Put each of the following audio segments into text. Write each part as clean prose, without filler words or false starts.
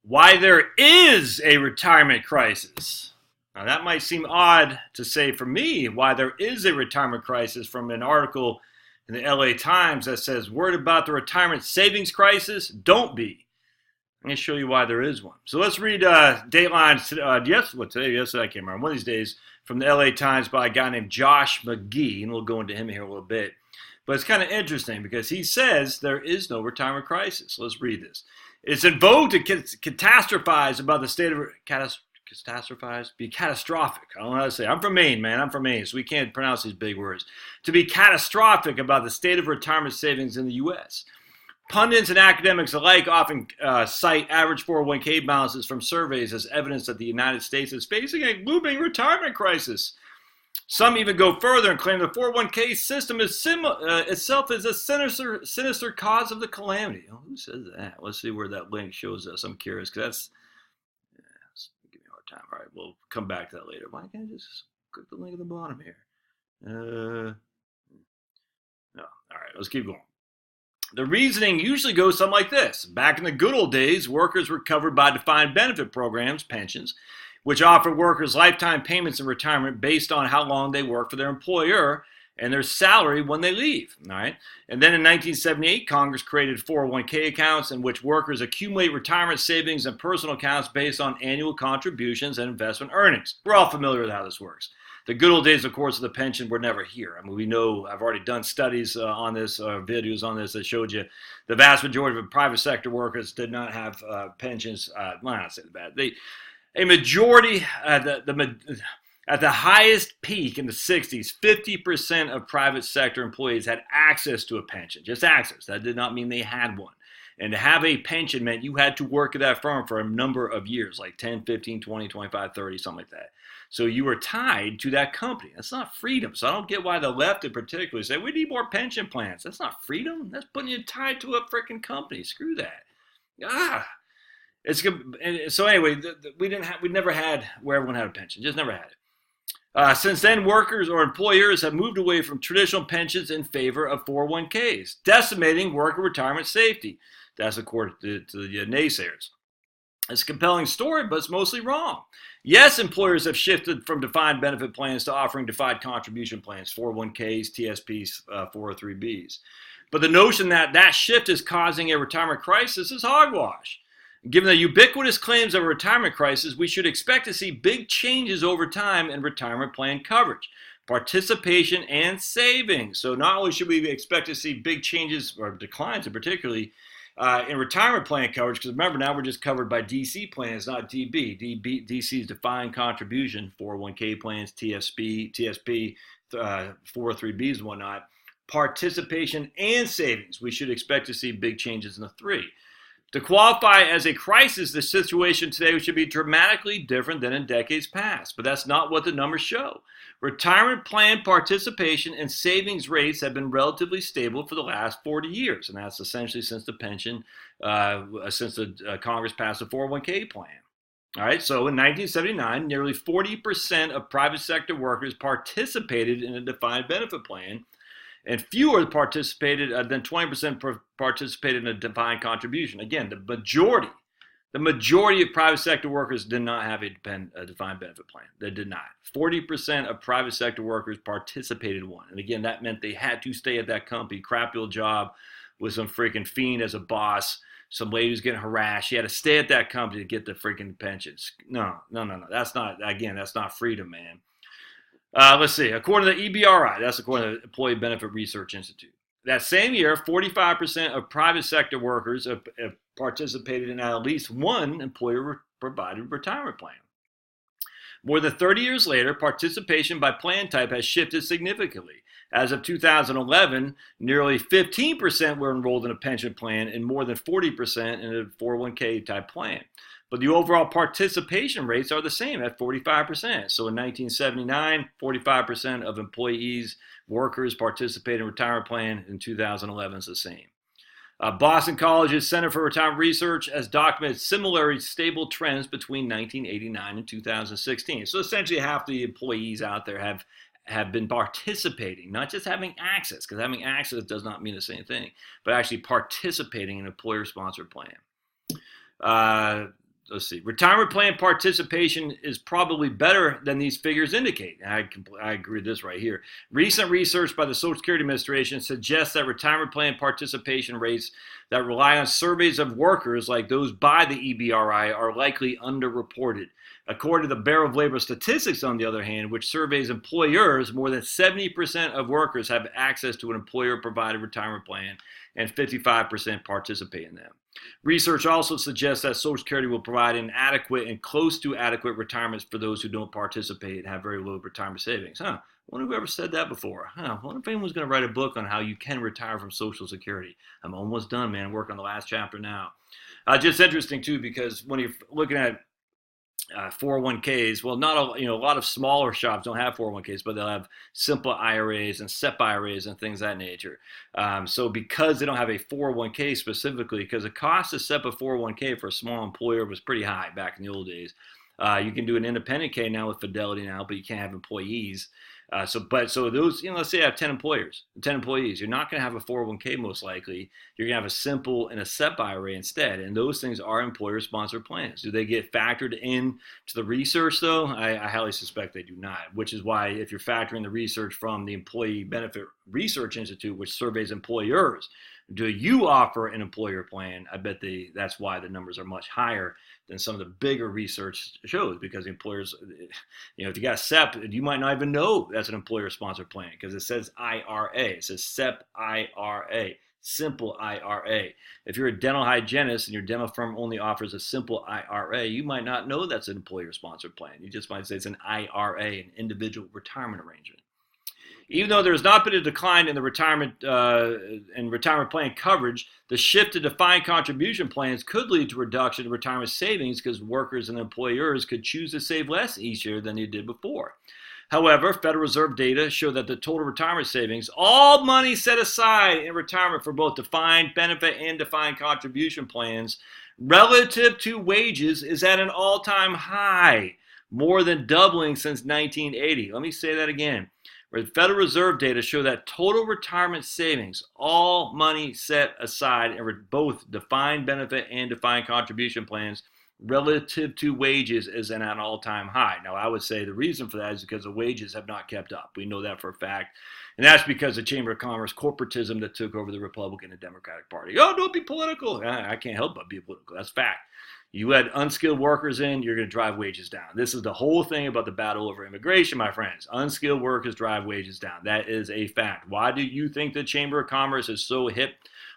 Why there is a retirement crisis. Now, that might seem odd to say for me, why there is a retirement crisis, from an article in the LA Times that says, worried about the retirement savings crisis? Don't be. I'm going to show you why there is one. So let's read Dateline, yesterday, I can't remember, one of these days, from the LA Times by a guy named Josh McGee, and we'll go into him here a little bit. But it's kind of interesting because he says there is no retirement crisis. Let's read this. It's in vogue to catastrophize about the state of be catastrophic. I don't know how to say. I'm from Maine, man. I'm from Maine, so we can't pronounce these big words. To be catastrophic about the state of retirement savings in the U.S. Pundits and academics alike often cite average 401k balances from surveys as evidence that the United States is facing a looming retirement crisis. Some even go further and claim the 401k system is itself is a sinister cause of the calamity. Oh, who says that? Let's see where that link shows us. I'm curious, because that's give me a hard time. All right, we'll come back to that later. Why can't I just click the link at the bottom here? No. All right, let's keep going. The reasoning usually goes something like this. Back in the good old days, workers were covered by defined benefit programs, pensions, which offer workers lifetime payments in retirement based on how long they work for their employer and their salary when they leave. All right? And then in 1978, Congress created 401k accounts in which workers accumulate retirement savings and personal accounts based on annual contributions and investment earnings. We're all familiar with how this works. The good old days, of course, of the pension were never here. I mean, we know, I've already done studies on this, videos on this that showed you the vast majority of private sector workers did not have pensions. Not say bad. A majority at the highest peak in the 60s, 50% of private sector employees had access to a pension, just access. That did not mean they had one. And to have a pension meant you had to work at that firm for a number of years, like 10, 15, 20, 25, 30, something like that. So you were tied to that company. That's not freedom. So I don't get why the left in particular say, we need more pension plans. That's not freedom. That's putting you tied to a freaking company. Screw that. So anyway, we never had where everyone had a pension. Just never had it. Since then, workers or employers have moved away from traditional pensions in favor of 401ks, decimating worker retirement safety. That's according to the naysayers. It's a compelling story, but it's mostly wrong. Yes, employers have shifted from defined benefit plans to offering defined contribution plans, 401ks, TSPs, 403bs. But the notion that that shift is causing a retirement crisis is hogwash. Given the ubiquitous claims of a retirement crisis, we should expect to see big changes over time in retirement plan coverage, participation, and savings. So not only should we expect to see big changes, or declines in particularly, in retirement plan coverage, because remember, now we're just covered by DC plans, not DB. DC is defined contribution, 401k plans, TSP, 403bs and whatnot. Participation and savings, we should expect to see big changes in the three. To qualify as a crisis, the situation today should be dramatically different than in decades past, but that's not what the numbers show. Retirement plan participation and savings rates have been relatively stable for the last 40 years, and that's essentially since the Congress passed the 401k plan. All right, so in 1979, nearly 40% of private sector workers participated in a defined benefit plan, and fewer participated than 20% participated in a defined contribution. Again, the majority of private sector workers did not have a defined benefit plan. They did not. 40% of private sector workers participated in one. And again, that meant they had to stay at that company, crappy old job with some freaking fiend as a boss, some lady who's getting harassed. She had to stay at that company to get the freaking pensions. No. That's not freedom, man. Let's see. According to the EBRI, that's according to the Employee Benefit Research Institute, that same year, 45% of private sector workers have participated in at least one employer-provided retirement plan. More than 30 years later, participation by plan type has shifted significantly. As of 2011, nearly 15% were enrolled in a pension plan and more than 40% in a 401k type plan. But the overall participation rates are the same at 45%. So in 1979, 45% of employees, workers participated in a retirement plan. In 2011, it's the same. Boston College's Center for Retirement Research has documented similarly stable trends between 1989 and 2016. So essentially half the employees out there have been participating, not just having access, because having access does not mean the same thing, but actually participating in an employer-sponsored plan. let's see. Retirement plan participation is probably better than these figures indicate. I agree with this right here. Recent research by the Social Security Administration suggests that retirement plan participation rates that rely on surveys of workers, like those by the EBRI, are likely underreported. According to the Bureau of Labor Statistics, on the other hand, which surveys employers, more than 70% of workers have access to an employer-provided retirement plan, and 55% participate in them. Research also suggests that Social Security will provide an adequate and close to adequate retirements for those who don't participate and have very low retirement savings. I wonder who ever said that before. I wonder if anyone's going to write a book on how you can retire from Social Security. I'm almost done, man. I'm working on the last chapter now. Just interesting, too, because when you're looking at 401ks, well, not a lot of smaller shops don't have 401ks, but they'll have simple IRAs and SEP IRAs and things of that nature. So because they don't have a 401k specifically, because the cost to set up a 401k for a small employer was pretty high back in the old days. You can do an independent K now with Fidelity now, but you can't have employees. So those, let's say I have 10 employees, you're not going to have a 401k most likely. You're going to have a simple and a SEP IRA instead. And those things are employer-sponsored plans. Do they get factored in to the research, though? I highly suspect they do not, which is why if you're factoring the research from the Employee Benefit Research Institute, which surveys employers, do you offer an employer plan? I bet that's why the numbers are much higher than some of the bigger research shows, because employers, if you got SEP, you might not even know that's an employer-sponsored plan because it says IRA. It says SEP IRA, simple IRA. If you're a dental hygienist and your dental firm only offers a simple IRA, you might not know that's an employer-sponsored plan. You just might say it's an IRA, an individual retirement arrangement. Even though there has not been a decline in the retirement plan coverage, the shift to defined contribution plans could lead to reduction in retirement savings because workers and employers could choose to save less each year than they did before. However, Federal Reserve data show that the total retirement savings, all money set aside in retirement for both defined benefit and defined contribution plans, relative to wages, is at an all-time high, more than doubling since 1980. Let me say that again. Where the Federal Reserve data show that total retirement savings, all money set aside in both defined benefit and defined contribution plans, relative to wages, is at an all-time high. Now, I would say the reason for that is because the wages have not kept up. We know that for a fact. And that's because of Chamber of Commerce corporatism that took over the Republican and Democratic Party. Oh, don't be political. I can't help but be political. That's fact. You let unskilled workers in, you're going to drive wages down. This is the whole thing about the battle over immigration, my friends. Unskilled workers drive wages down. That is a fact. Why do you think the Chamber of Commerce is so hip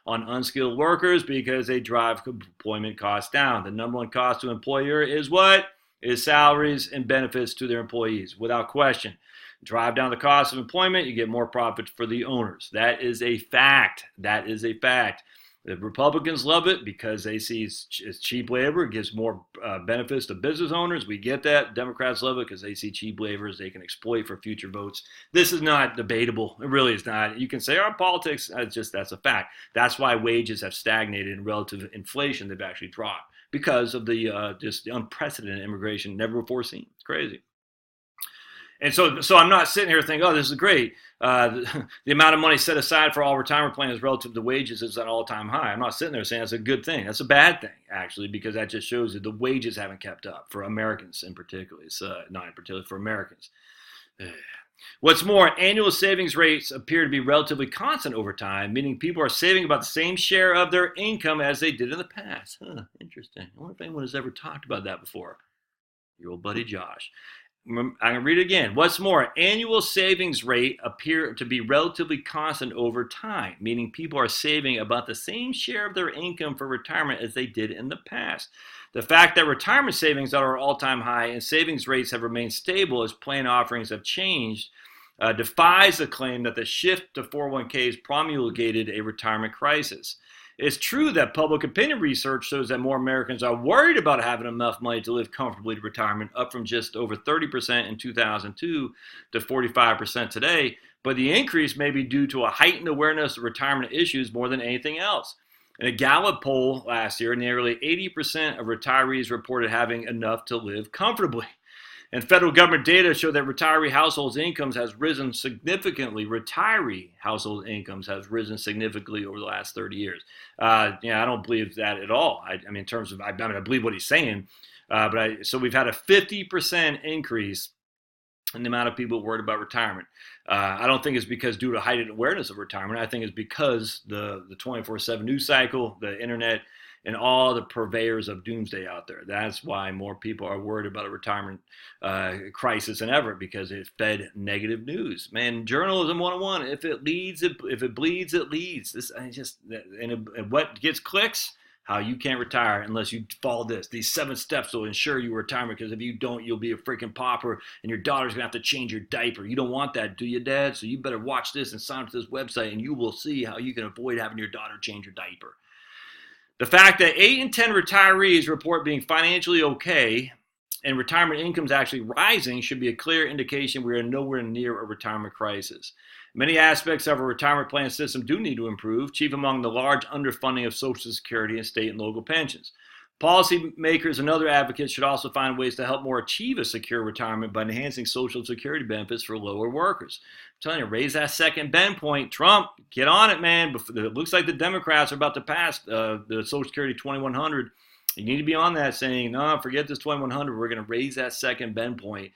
on unskilled workers? Because they drive employment costs down. The number one cost to an employer is what? Is salaries and benefits to their employees, without question. Drive down the cost of employment, you get more profit for the owners. That is a fact. That is a fact. The Republicans love it because they see it's cheap labor. It gives more benefits to business owners. We get that. Democrats love it because they see cheap labor they can exploit for future votes. This is not debatable. It really is not. You can say, politics, that's a fact. That's why wages have stagnated in relative inflation. They've actually dropped because of the just the unprecedented immigration never before seen. It's crazy. And so I'm not sitting here thinking, this is great. The amount of money set aside for all retirement plans relative to wages is at an all-time high. I'm not sitting there saying that's a good thing. That's a bad thing, actually, because that just shows that the wages haven't kept up for Americans in particular. It's not in particular for Americans. What's more, annual savings rates appear to be relatively constant over time, meaning people are saving about the same share of their income as they did in the past. Interesting. I wonder if anyone has ever talked about that before. Your old buddy Josh. I'm going to read it again. What's more, annual savings rate appear to be relatively constant over time, meaning people are saving about the same share of their income for retirement as they did in the past. The fact that retirement savings are at all-time high and savings rates have remained stable as plan offerings have changed defies the claim that the shift to 401ks promulgated a retirement crisis. It's true that public opinion research shows that more Americans are worried about having enough money to live comfortably to retirement, up from just over 30% in 2002 to 45% today, but the increase may be due to a heightened awareness of retirement issues more than anything else. In a Gallup poll last year, nearly 80% of retirees reported having enough to live comfortably. And federal government data show that retiree households' incomes has risen significantly. Retiree household incomes has risen significantly over the last 30 years. I don't believe that at all. I mean, in terms of, I believe what he's saying. So we've had a 50% increase in the amount of people worried about retirement. I don't think it's because due to heightened awareness of retirement. I think it's because the 24/7 news cycle, the internet, and all the purveyors of doomsday out there. That's why more people are worried about a retirement crisis than ever, because it fed negative news. Man, journalism 101. If it bleeds, it leads. And what gets clicks? How you can't retire unless you follow this. These 7 steps will ensure your retirement, because if you don't, you'll be a freaking pauper and your daughter's going to have to change your diaper. You don't want that, do you, Dad? So you better watch this and sign up to this website, and you will see how you can avoid having your daughter change your diaper. The fact that 8 in 10 retirees report being financially okay and retirement incomes actually rising should be a clear indication we are nowhere near a retirement crisis. Many aspects of our retirement plan system do need to improve, chief among the large underfunding of Social Security and state and local pensions. Policymakers and other advocates should also find ways to help more achieve a secure retirement by enhancing Social Security benefits for lower workers. I'm telling you, raise that second bend point. Trump, get on it, man. It looks like the Democrats are about to pass the Social Security 2100. You need to be on that, saying, no, forget this 2100. We're going to raise that second bend point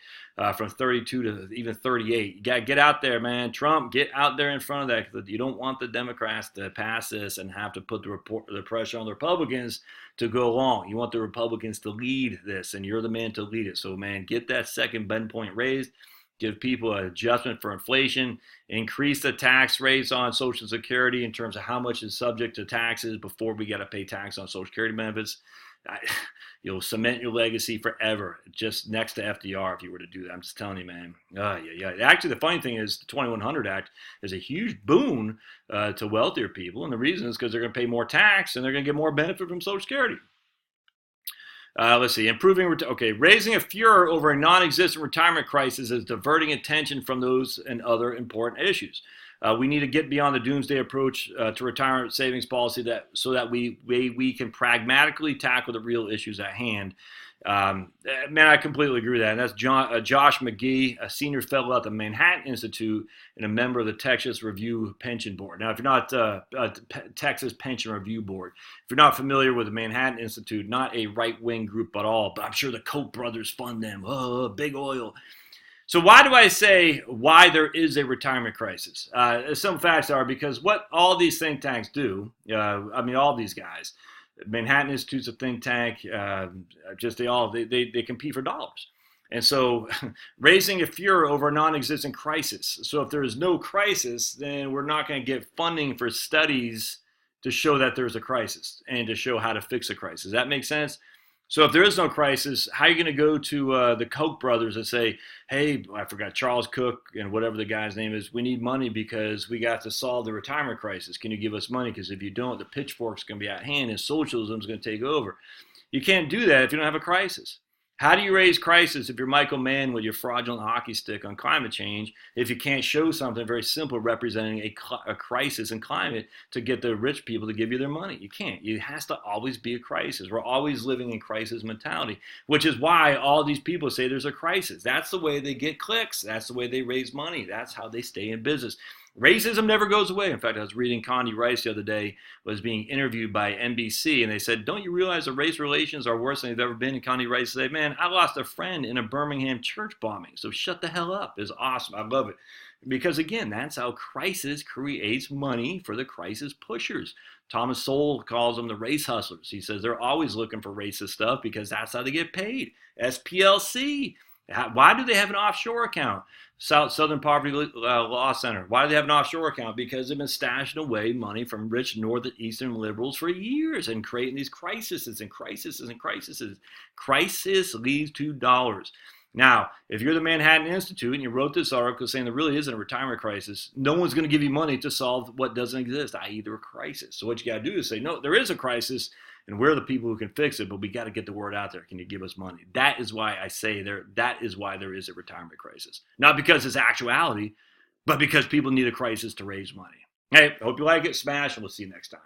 from 32 to even 38. You got to get out there, man. Trump, get out there in front of that, because you don't want the Democrats to pass this and have to put the pressure on the Republicans to go along. You want the Republicans to lead this, and you're the man to lead it. So, man, get that second bend point raised. Give people an adjustment for inflation, increase the tax rates on Social Security in terms of how much is subject to taxes before we got to pay tax on Social Security benefits. You'll cement your legacy forever, just next to FDR if you were to do that. I'm just telling you, man. Yeah. Actually, the funny thing is the 2100 Act is a huge boon to wealthier people, and the reason is because they're going to pay more tax and they're going to get more benefit from Social Security. Let's see. Raising a furor over a non-existent retirement crisis is diverting attention from those and other important issues. We need to get beyond the doomsday approach to retirement savings policy so that we can pragmatically tackle the real issues at hand. Man, I completely agree with that. And that's Josh McGee, a senior fellow at the Manhattan Institute and a member of the Texas Review Pension Board. Now, if you're not Texas Pension Review Board, if you're not familiar with the Manhattan Institute, not a right-wing group at all, but I'm sure the Koch brothers fund them. Oh, big oil. So why do I say why there is a retirement crisis? Some facts are because what all these think tanks do, all these guys, Manhattan Institute's a think tank, they compete for dollars. And so raising a furor over a non-existent crisis. So if there is no crisis, then we're not going to get funding for studies to show that there's a crisis and to show how to fix a crisis. Does that make sense? So if there is no crisis, how are you going to go to the Koch brothers and say, hey, I forgot Charles Cook and whatever the guy's name is, we need money because we got to solve the retirement crisis. Can you give us money? Because if you don't, the pitchfork's going to be at hand and socialism's going to take over. You can't do that if you don't have a crisis. How do you raise crisis if you're Michael Mann with your fraudulent hockey stick on climate change if you can't show something very simple representing a crisis in climate to get the rich people to give you their money? You can't. It has to always be a crisis. We're always living in crisis mentality, which is why all these people say there's a crisis. That's the way they get clicks. That's the way they raise money. That's how they stay in business. Racism never goes away. In fact, I was reading Condi Rice the other day, was being interviewed by NBC, and they said, don't you realize that race relations are worse than they've ever been? And Condi Rice said, man, I lost a friend in a Birmingham church bombing, so shut the hell up. It's awesome. I love it. Because, again, that's how crisis creates money for the crisis pushers. Thomas Sowell calls them the race hustlers. He says they're always looking for racist stuff because that's how they get paid. SPLC. Why do they have an offshore account? Southern Poverty Law Center. Why do they have an offshore account? Because they've been stashing away money from rich northeastern liberals for years and creating these crises and crises and crises. Crisis leads to dollars. Now, if you're the Manhattan Institute and you wrote this article saying there really isn't a retirement crisis, no one's going to give you money to solve what doesn't exist, i.e. a crisis. So what you got to do is say, no, there is a crisis, and we're the people who can fix it, but we got to get the word out there. Can you give us money? That is why I say that is why there is a retirement crisis. Not because it's actuality, but because people need a crisis to raise money. Hey, I hope you like it. Smash, and we'll see you next time.